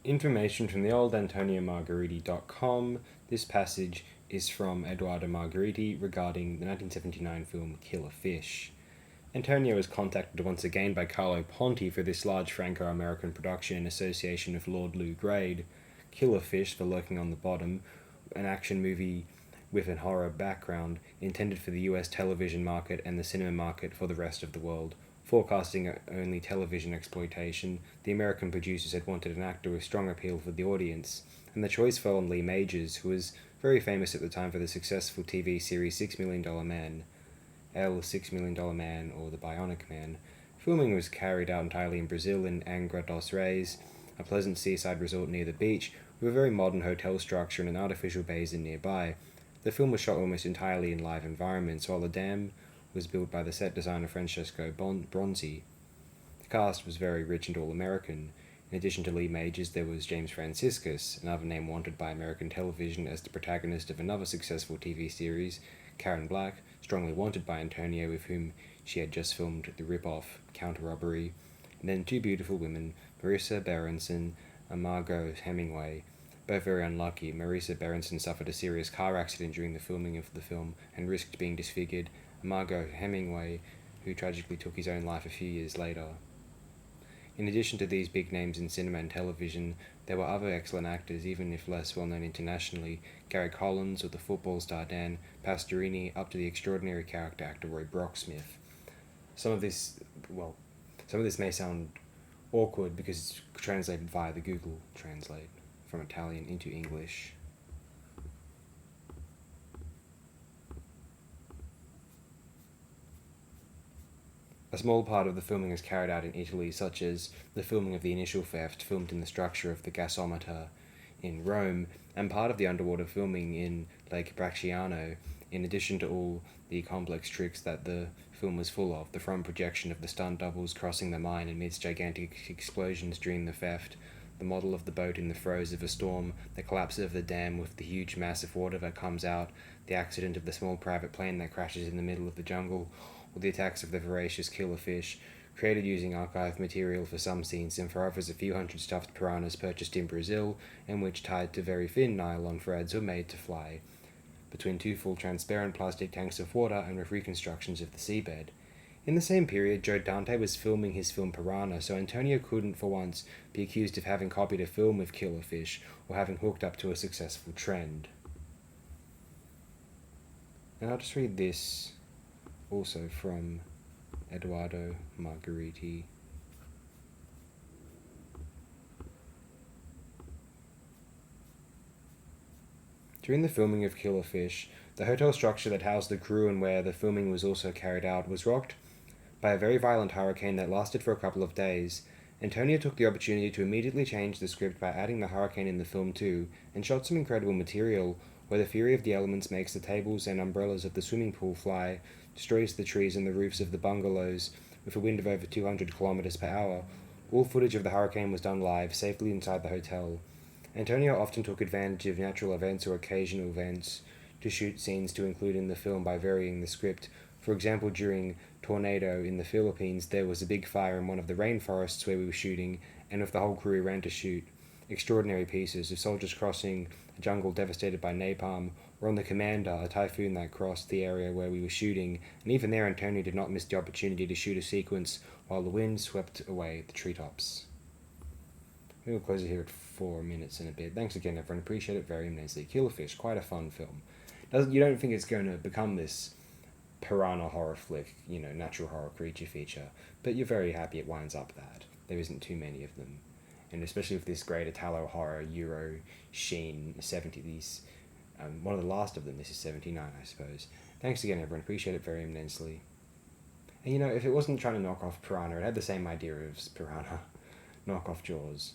Information from the old AntonioMargheriti.com. This passage is from Eduardo Margheriti regarding the 1979 film Killer Fish. Antonio was contacted once again by Carlo Ponti for this large Franco-American production in association with Lord Lou Grade, Killer Fish for Lurking on the Bottom, an action movie with a horror background intended for the US television market and the cinema market for the rest of the world. Forecasting only television exploitation, the American producers had wanted an actor with strong appeal for the audience, and the choice fell on Lee Majors, who was very famous at the time for the successful TV series $6 Million Man, $6 Million Man, or The Bionic Man. Filming was carried out entirely in Brazil in Angra dos Reis, a pleasant seaside resort near the beach, with a very modern hotel structure and an artificial basin nearby. The film was shot almost entirely in live environments, while the dam was built by the set designer Francesco Bronzi. The cast was very rich and all-American. In addition to Lee Majors, there was James Franciscus, another name wanted by American television as the protagonist of another successful TV series, Karen Black, strongly wanted by Antonio, with whom she had just filmed the rip-off Counter-Robbery, and then two beautiful women, Marisa Berenson and Margot Hemingway. Both very unlucky. Marisa Berenson suffered a serious car accident during the filming of the film and risked being disfigured, and Margot Hemingway, who tragically took his own life a few years later. In addition to these big names in cinema and television, there were other excellent actors, even if less well known internationally: Gary Collins, or the football star Dan Pastorini, up to the extraordinary character actor Roy Brocksmith. Some of this may sound awkward because it's translated via the Google Translate from Italian into English. A small part of the filming is carried out in Italy, such as the filming of the initial theft, filmed in the structure of the gasometer in Rome, and part of the underwater filming in Lake Bracciano, in addition to all the complex tricks that the film was full of: the front projection of the stunt doubles crossing the mine amidst gigantic explosions during the theft, the model of the boat in the throes of a storm, the collapse of the dam with the huge mass of water that comes out, the accident of the small private plane that crashes in the middle of the jungle, or the attacks of the voracious killer fish, created using archived material for some scenes, and for others a few hundred stuffed piranhas purchased in Brazil, and which, tied to very thin nylon threads, were made to fly between two full transparent plastic tanks of water, and with reconstructions of the seabed. In the same period, Joe Dante was filming his film Piranha, so Antonio couldn't for once be accused of having copied a film with killer fish, or having hooked up to a successful trend. And I'll just read this also from Eduardo Margheriti. During the filming of Killer Fish, the hotel structure that housed the crew and where the filming was also carried out was rocked by a very violent hurricane that lasted for a couple of days. Antonio took the opportunity to immediately change the script by adding the hurricane in the film too, and shot some incredible material where the fury of the elements makes the tables and umbrellas of the swimming pool fly, destroys the trees and the roofs of the bungalows with a wind of over 200 kilometers per hour. All footage of the hurricane was done live, safely inside the hotel. Antonio often took advantage of natural events or occasional events to shoot scenes to include in the film by varying the script. For example, during Tornado in the Philippines, there was a big fire in one of the rainforests where we were shooting, and with the whole crew ran to shoot extraordinary pieces of soldiers crossing a jungle devastated by napalm, or on the Commander, a typhoon that crossed the area where we were shooting, and even there Antonio did not miss the opportunity to shoot a sequence while the wind swept away the treetops. We'll close it here at 4 minutes and a bit. Thanks again, everyone. Appreciate it very immensely. Killer Fish, quite a fun film. You don't think it's going to become this piranha horror flick, natural horror creature feature, but you're very happy it winds up that. There isn't too many of them. And especially with this great Italo horror, Euro sheen, 70s. One of the last of them, this is 79, I suppose. Thanks again, everyone. Appreciate it very immensely. And if it wasn't trying to knock off Piranha, it had the same idea as Piranha. Knock off Jaws,